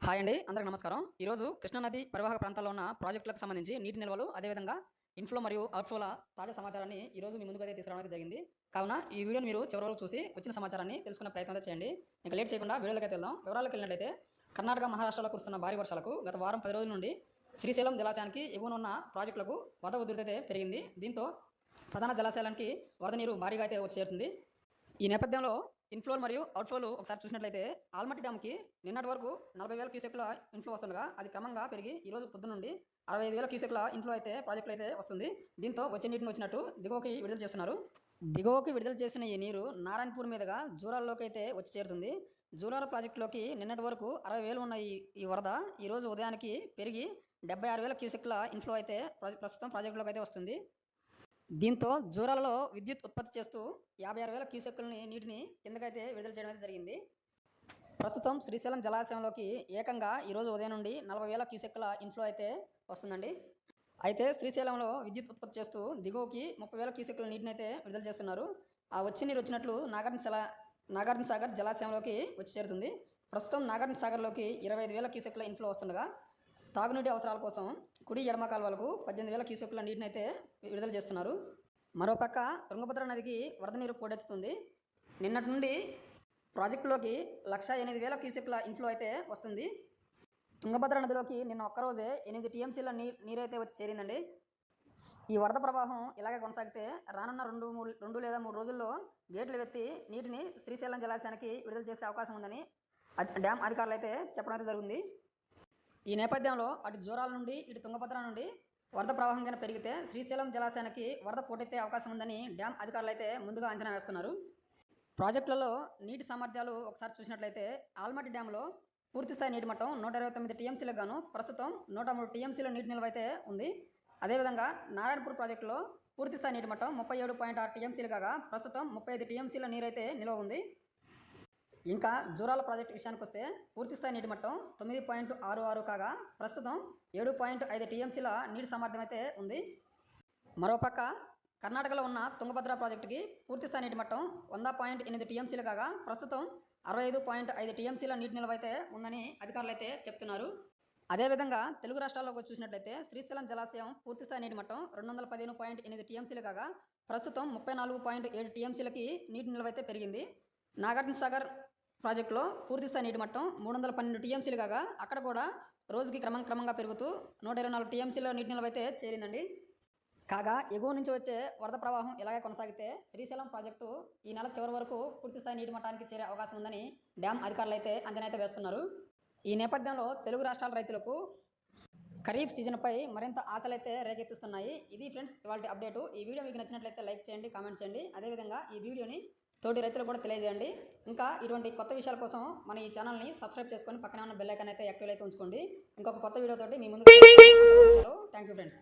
Hi అండి, అందరికి నమస్కారం. ఈరోజు కృష్ణానది పరివాహక ప్రాంతాల్లో ఉన్న ప్రాజెక్టులకు సంబంధించి నీటి నిల్వలు, అదేవిధంగా ఇన్ఫ్లో మరియు అవుట్ఫ్లోల తాజా సమాచారాన్ని ఈరోజు మీ ముందుకు అయితే తీసుకురావడానికి జరిగింది. కావున ఈ వీడియోని మీరు చివరి వరకు చూసి వచ్చిన సమాచారాన్ని తెలుసుకునే ప్రయత్నం అయితే చేయండి. ఇంకా లేట్ చేయకుండా వీడియోలోకి అయితే వెళ్దాం. వివరాలకు వెళ్ళినట్లయితే కర్ణాటక, మహారాష్ట్రలో కురుస్తున్న భారీ వర్షాలకు గత వారం 10 రోజుల నుండి శ్రీశైలం జలాశయానికి ఎగువన ఉన్న ప్రాజెక్టులకు వరద ఉధృతి అయితే పెరిగింది. దీంతో ప్రధాన జలాశయానికి వరద నీరు భారీగా అయితే వచ్చి చేరుతుంది. ఈ నేపథ్యంలో ఇన్ఫ్లో మరియు అవుట్ఫ్లోలు ఒకసారి చూసినట్లయితే ఆల్మట్టి డ్యామ్కి నిన్నటి వరకు 40,000 క్యూసెక్ల ఇన్ఫ్లో వస్తుండగా అది క్రమంగా పెరిగి ఈరోజు పొద్దున్న నుండి 65,000 క్యూసెక్ల ఇన్ఫ్లో అయితే ప్రాజెక్టులు అయితే వస్తుంది. దీంతో వచ్చే నీటిని వచ్చినట్టు దిగువకి విడుదల చేస్తున్నారు. దిగువకి విడుదల చేసిన ఈ నీరు నారాయణపూర్ మీదుగా జూరాల్లోకి అయితే వచ్చి చేరుతుంది. జూరాల ప్రాజెక్టులోకి నిన్నటి వరకు 60,000 ఉన్న ఈ వరద ఈరోజు ఉదయానికి పెరిగి 76,000 క్యూసెక్ల ఇన్ఫ్లో అయితే ప్రస్తుతం ప్రాజెక్టులోకి అయితే వస్తుంది. దీంతో జూరాలలో విద్యుత్ ఉత్పత్తి చేస్తూ 56,000 క్యూసెక్కులని నీటిని కిందకైతే విడుదల చేయడం అయితే జరిగింది. ప్రస్తుతం శ్రీశైలం జలాశయంలోకి ఏకంగా ఈరోజు ఉదయం నుండి 40,000 క్యూసెక్కుల ఇన్ఫ్లో అయితే వస్తుందండి. అయితే శ్రీశైలంలో విద్యుత్ ఉత్పత్తి చేస్తూ దిగువకి 30,000 క్యూసెక్కుల నీటిని అయితే విడుదల చేస్తున్నారు. ఆ వచ్చి నీరు వచ్చినట్లు నాగార్జున సాగర్ జలాశయంలోకి వచ్చి చేరుతుంది. ప్రస్తుతం నాగార్జున సాగర్లోకి 25,000 క్యూసెక్కుల ఇన్ఫ్లో వస్తుండగా తాగునీటి అవసరాల కోసం కుడి ఎడమ కాలువలకు 18,000 క్యూసెక్కుల నీటిని అయితే విడుదల చేస్తున్నారు. మరోపక్క తుంగభద్ర నదికి వరద నీరు పోటెత్తుతుంది. నిన్నటి నుండి ప్రాజెక్టులోకి 108,000 క్యూసెక్కుల ఇన్ఫ్లో అయితే వస్తుంది. తుంగభద్ర నదిలోకి నిన్న ఒక్కరోజే 8 టీఎంసీల నీరైతే వచ్చి చేరిందండి. ఈ వరద ప్రవాహం ఇలాగే కొనసాగితే రానున్న 2 లేదా 3 రోజుల్లో గేట్లు ఎత్తి నీటిని శ్రీశైలం జలాశయానికి విడుదల చేసే అవకాశం ఉందని డ్యామ్ అధికారులు అయితే చెప్పడం అయితే జరిగింది. ఈ నేపథ్యంలో అటు జూరాల నుండి ఇటు తుంగభద్ర నుండి వరద ప్రవాహం కన్నా పెరిగితే శ్రీశైలం జలాశయానికి వరద పోటెత్తే అవకాశం ఉందని డ్యామ్ అధికారులు అయితే ముందుగా అంచనా వేస్తున్నారు. ప్రాజెక్టులలో నీటి సామర్థ్యాలు ఒకసారి చూసినట్లయితే ఆల్మట్టి డ్యాంలో పూర్తిస్థాయి నీటి మట్టం 129 టీఎంసీలకు గాను ప్రస్తుతం 103 టీఎంసీల నీటి నిల్వ అయితే ఉంది. అదేవిధంగా నారాయణపూర్ ప్రాజెక్టులో పూర్తిస్థాయి నీటి మట్టం 37.6 టీఎంసీలు కాగా ప్రస్తుతం 35 టీఎంసీల నీరైతే నిల్వ ఉంది. ఇంకా జూరాల ప్రాజెక్టు విషయానికి వస్తే పూర్తిస్థాయి నీటి మట్టం 9.66 కాగా ప్రస్తుతం 7.5 టీఎంసీల నీటి సామర్థ్యం అయితే ఉంది. మరోపక్క కర్ణాటకలో ఉన్న తుంగభద్ర ప్రాజెక్టుకి పూర్తిస్థాయి నీటి మట్టం 100.8 టీఎంసీలు కాగా ప్రస్తుతం 65.5 టీఎంసీల నీటి నిల్వ అయితే ఉందని అధికారులు అయితే చెప్తున్నారు. అదేవిధంగా తెలుగు రాష్ట్రాల్లోకి చూసినట్లయితే శ్రీశైలం జలాశయం పూర్తిస్థాయి నీటి మట్టం 215.8 టీఎంసీలు కాగా ప్రస్తుతం 34.7 టీఎంసీలకి నీటి నిల్వ అయితే పెరిగింది. నాగార్జున సాగర్ ప్రాజెక్టులో పూర్తిస్థాయి నీటి మట్టం 312 టీఎంసీలు కాగా అక్కడ కూడా రోజుకి క్రమంగా పెరుగుతూ 124 టీఎంసీల నీటి నిల్వ అయితే చేరిందండి. కాగా ఎగువ నుంచి వచ్చే వరద ప్రవాహం ఇలాగే కొనసాగితే శ్రీశైలం ప్రాజెక్టు ఈ నెల చివరి వరకు పూర్తిస్థాయి నీటి మట్టానికి చేరే అవకాశం ఉందని డ్యామ్ అధికారులు అయితే అంచనా అయితే వేస్తున్నారు. ఈ నేపథ్యంలో తెలుగు రాష్ట్రాల రైతులకు ఖరీఫ్ సీజన్పై మరింత ఆశలైతే రేకెత్తిస్తున్నాయి. ఇది ఫ్రెండ్స్ ఇవాళ అప్డేటు. ఈ వీడియో మీకు నచ్చినట్లయితే లైక్ చేయండి, కామెంట్ చేయండి. అదేవిధంగా ఈ వీడియోని తోటి రైతులు కూడా తెలియజేయండి. ఇంకా ఇటువంటి కొత్త విషయాల కోసం మన ఈ ఛానల్ని సబ్స్క్రైబ్ చేసుకొని పక్కనే ఉన్న బెల్ ఐకాన్ అయితే యాక్టివ్ అయితే ఉంచుకోండి. ఇంకొక కొత్త వీడియోతోటి మీ ముందుకు థ్యాంక్ యూ ఫ్రెండ్స్.